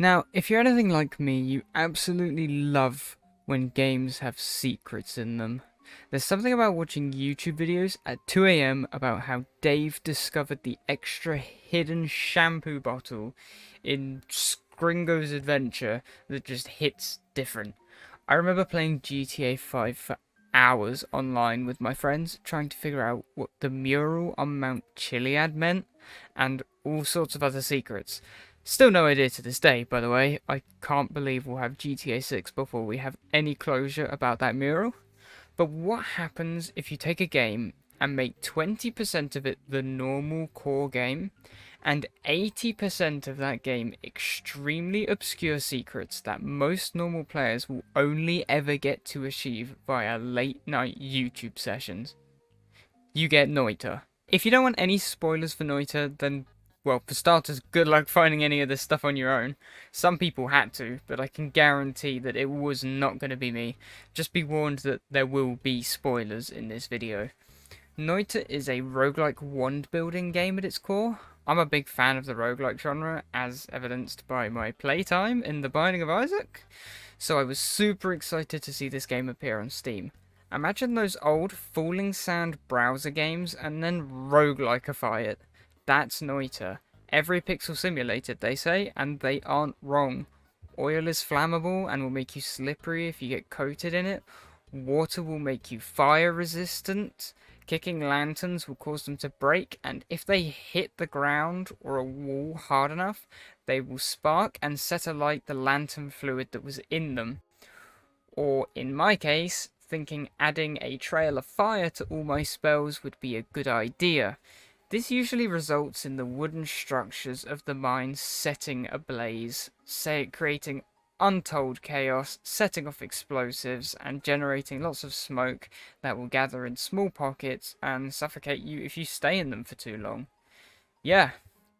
Now, if you're anything like me, you absolutely love when games have secrets in them. There's something about watching YouTube videos at 2 a.m. about how Dave discovered the extra hidden shampoo bottle in Skringo's adventure that just hits different. I remember playing GTA 5 for hours online with my friends, trying to figure out what the mural on Mount Chiliad meant, and all sorts of other secrets. Still no idea to this day, by the way. I can't believe we'll have GTA 6 before we have any closure about that mural. But what happens if you take a game and make 20% of it the normal core game, and 80% of that game extremely obscure secrets that most normal players will only ever get to achieve via late night YouTube sessions? You get Noita. If you don't want any spoilers for Noita, then, well, for starters, good luck finding any of this stuff on your own. Some people had to, but I can guarantee that it was not going to be me. Just be warned that there will be spoilers in this video. Noita is a roguelike wand building game at its core. I'm a big fan of the roguelike genre, as evidenced by my playtime in The Binding of Isaac, so I was super excited to see this game appear on Steam. Imagine those old Falling Sand browser games and then roguelikeify it. That's Noita. Every pixel simulated, they say, and they aren't wrong. Oil is flammable and will make you slippery if you get coated in it. Water will make you fire resistant. Kicking lanterns will cause them to break, and if they hit the ground or a wall hard enough, they will spark and set alight the lantern fluid that was in them. Or, in my case, thinking adding a trail of fire to all my spells would be a good idea. This usually results in the wooden structures of the mine setting ablaze, creating untold chaos, setting off explosives, and generating lots of smoke that will gather in small pockets and suffocate you if you stay in them for too long. Yeah,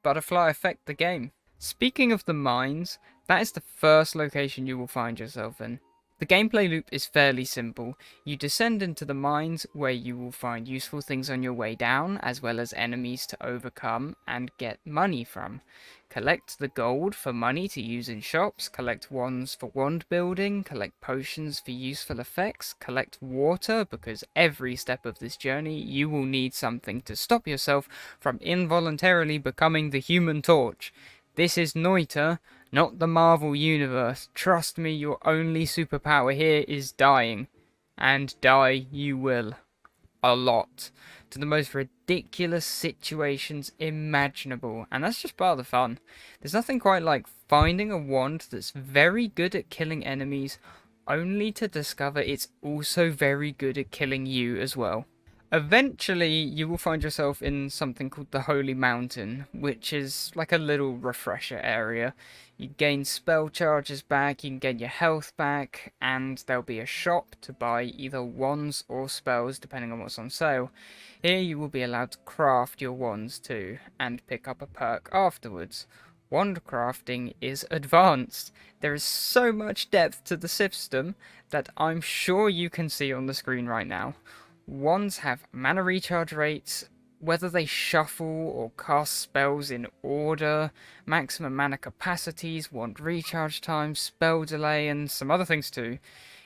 butterfly effect the game. Speaking of the mines, that is the first location you will find yourself in. The gameplay loop is fairly simple. You descend into the mines where you will find useful things on your way down, as well as enemies to overcome and get money from. Collect the gold for money to use in shops, collect wands for wand building, collect potions for useful effects, collect water because every step of this journey you will need something to stop yourself from involuntarily becoming the Human Torch. This is Noita, not the Marvel Universe. Trust me, your only superpower here is dying. And die you will. A lot. To the most ridiculous situations imaginable. And that's just part of the fun. There's nothing quite like finding a wand that's very good at killing enemies, only to discover it's also very good at killing you as well. Eventually, you will find yourself in something called the Holy Mountain, which is like a little refresher area. You gain spell charges back, you can gain your health back, and there'll be a shop to buy either wands or spells, depending on what's on sale. Here you will be allowed to craft your wands too, and pick up a perk afterwards. Wand crafting is advanced. There is so much depth to the system that I'm sure you can see on the screen right now. Wands have mana recharge rates, whether they shuffle or cast spells in order, maximum mana capacities, wand recharge time, spell delay, and some other things too.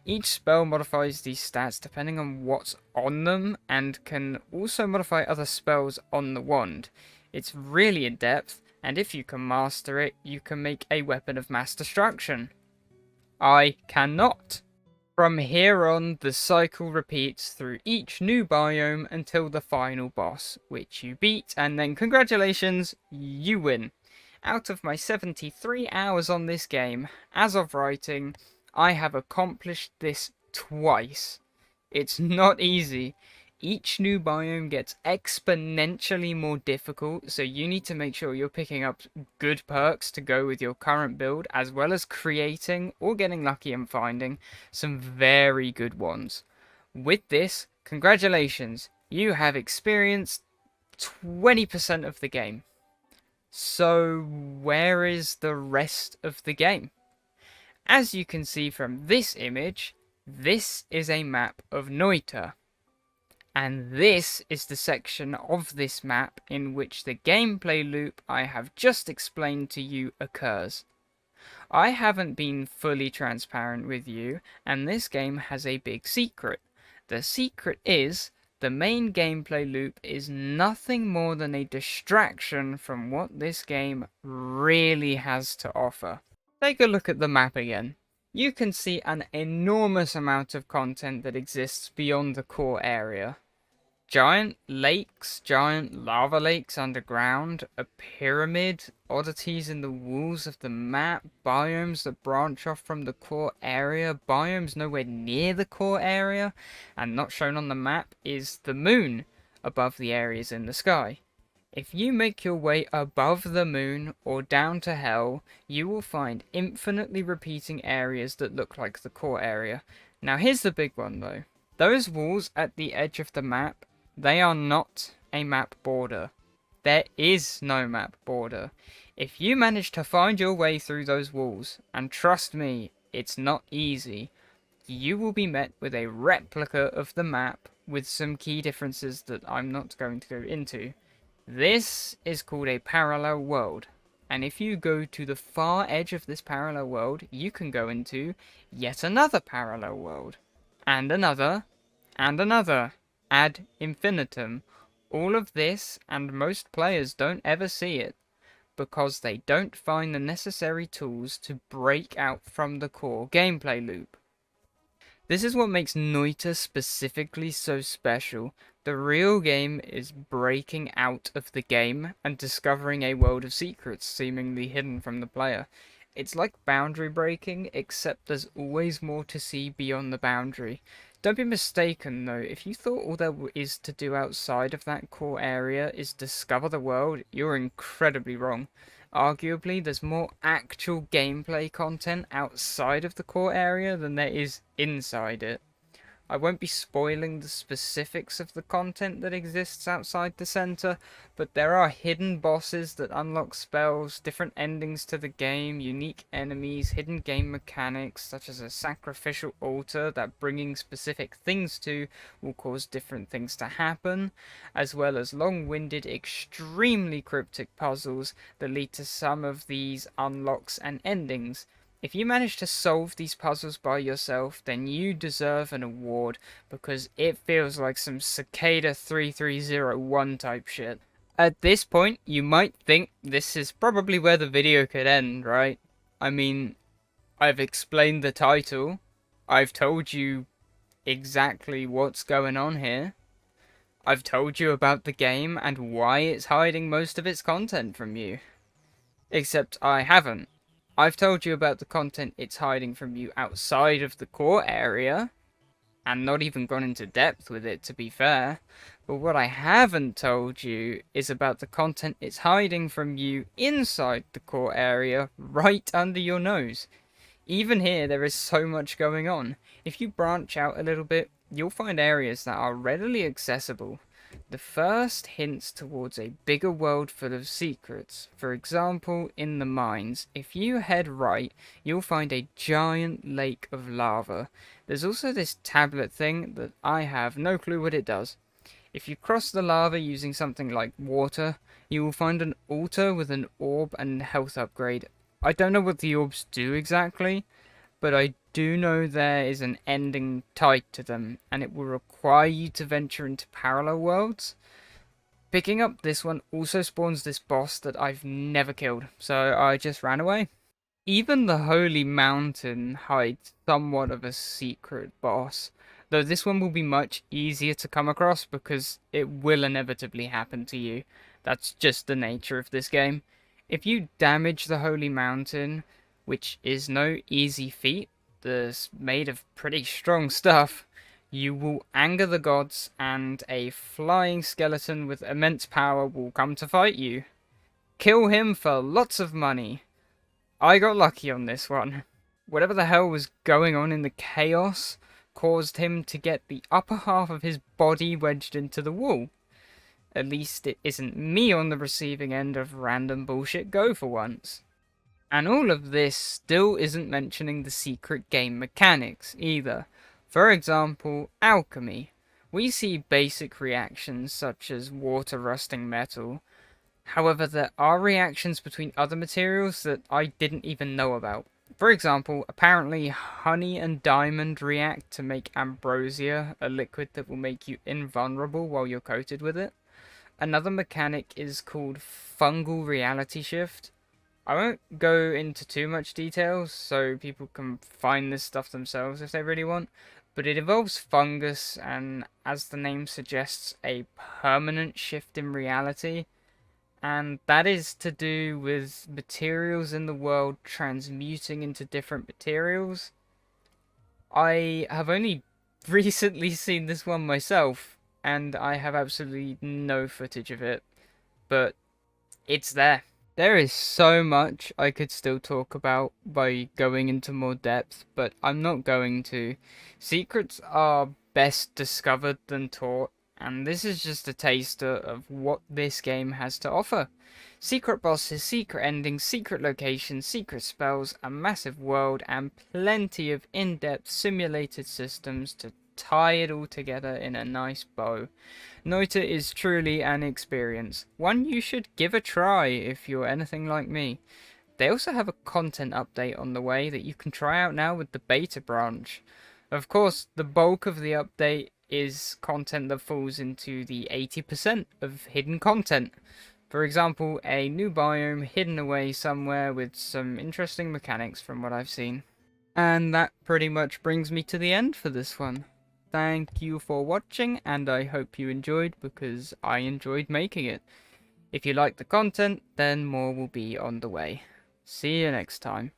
Each spell modifies these stats depending on what's on them, and can also modify other spells on the wand. It's really in depth, and if you can master it, you can make a weapon of mass destruction. I cannot. From here on, the cycle repeats through each new biome until the final boss, which you beat, and then congratulations, you win. Out of my 73 hours on this game, as of writing, I have accomplished this twice. It's not easy. Each new biome gets exponentially more difficult, so you need to make sure you're picking up good perks to go with your current build, as well as creating, or getting lucky and finding, some very good ones. With this, congratulations, you have experienced 20% of the game. So, where is the rest of the game? As you can see from this image, this is a map of Noita. And this is the section of this map in which the gameplay loop I have just explained to you occurs. I haven't been fully transparent with you, and this game has a big secret. The secret is the main gameplay loop is nothing more than a distraction from what this game really has to offer. Take a look at the map again. You can see an enormous amount of content that exists beyond the core area. Giant lakes, giant lava lakes underground, a pyramid, oddities in the walls of the map, biomes that branch off from the core area, biomes nowhere near the core area, and not shown on the map is the moon above the areas in the sky. If you make your way above the moon or down to hell, you will find infinitely repeating areas that look like the core area. Now here's the big one though. Those walls at the edge of the map, they are not a map border. There is no map border. If you manage to find your way through those walls, and trust me, it's not easy, you will be met with a replica of the map with some key differences that I'm not going to go into. This is called a parallel world, and if you go to the far edge of this parallel world, you can go into yet another parallel world, and another, ad infinitum. All of this, and most players don't ever see it, because they don't find the necessary tools to break out from the core gameplay loop. This is what makes Noita specifically so special. The real game is breaking out of the game and discovering a world of secrets seemingly hidden from the player. It's like boundary breaking, except there's always more to see beyond the boundary. Don't be mistaken though, if you thought all there is to do outside of that core area is discover the world, you're incredibly wrong. Arguably, there's more actual gameplay content outside of the core area than there is inside it. I won't be spoiling the specifics of the content that exists outside the center, but there are hidden bosses that unlock spells, different endings to the game, unique enemies, hidden game mechanics, such as a sacrificial altar that bringing specific things to will cause different things to happen, as well as long-winded, extremely cryptic puzzles that lead to some of these unlocks and endings. If you manage to solve these puzzles by yourself, then you deserve an award, because it feels like some Cicada 3301 type shit. At this point, you might think this is probably where the video could end, right? I mean, I've explained the title, I've told you exactly what's going on here, I've told you about the game and why it's hiding most of its content from you. Except I haven't. I've told you about the content it's hiding from you outside of the core area, and not even gone into depth with it, to be fair. But what I haven't told you is about the content it's hiding from you inside the core area, right under your nose. Even here, there is so much going on. If you branch out a little bit, you'll find areas that are readily accessible. The first hints towards a bigger world full of secrets. For example, in the mines, if you head right, you'll find a giant lake of lava. There's also this tablet thing that I have no clue what it does. If you cross the lava using something like water, you will find an altar with an orb and health upgrade. I don't know what the orbs do exactly, but I do know there is an ending tied to them, and it will require you to venture into parallel worlds. Picking up this one also spawns this boss that I've never killed, so I just ran away. Even the Holy Mountain hides somewhat of a secret boss, though this one will be much easier to come across because it will inevitably happen to you. That's just the nature of this game. If you damage the Holy Mountain, which is no easy feat, that's made of pretty strong stuff, you will anger the gods, and a flying skeleton with immense power will come to fight you. Kill him for lots of money. I got lucky on this one. Whatever the hell was going on in the chaos caused him to get the upper half of his body wedged into the wall. At least it isn't me on the receiving end of random bullshit go for once. And all of this still isn't mentioning the secret game mechanics either. For example, alchemy. We see basic reactions such as water rusting metal, However, there are reactions between other materials that I didn't even know about. For example, apparently honey and diamond react to make ambrosia, a liquid that will make you invulnerable while you're coated with it. Another mechanic is called fungal reality shift. I won't go into too much details so people can find this stuff themselves if they really want, but it involves fungus and, as the name suggests, a permanent shift in reality, and that is to do with materials in the world transmuting into different materials. I have only recently seen this one myself, and I have absolutely no footage of it, but it's there. There is so much I could still talk about by going into more depth, but I'm not going to. Secrets are best discovered than taught, and this is just a taster of what this game has to offer. Secret bosses, secret endings, secret locations, secret spells, a massive world, and plenty of in-depth simulated systems to tie it all together in a nice bow. Noita is truly an experience, one you should give a try if you're anything like me. They also have a content update on the way that you can try out now with the beta branch. Of course, the bulk of the update is content that falls into the 80% of hidden content. For example, a new biome hidden away somewhere with some interesting mechanics from what I've seen. And that pretty much brings me to the end for this one. Thank you for watching, and I hope you enjoyed, because I enjoyed making it. If you like the content, then more will be on the way. See you next time.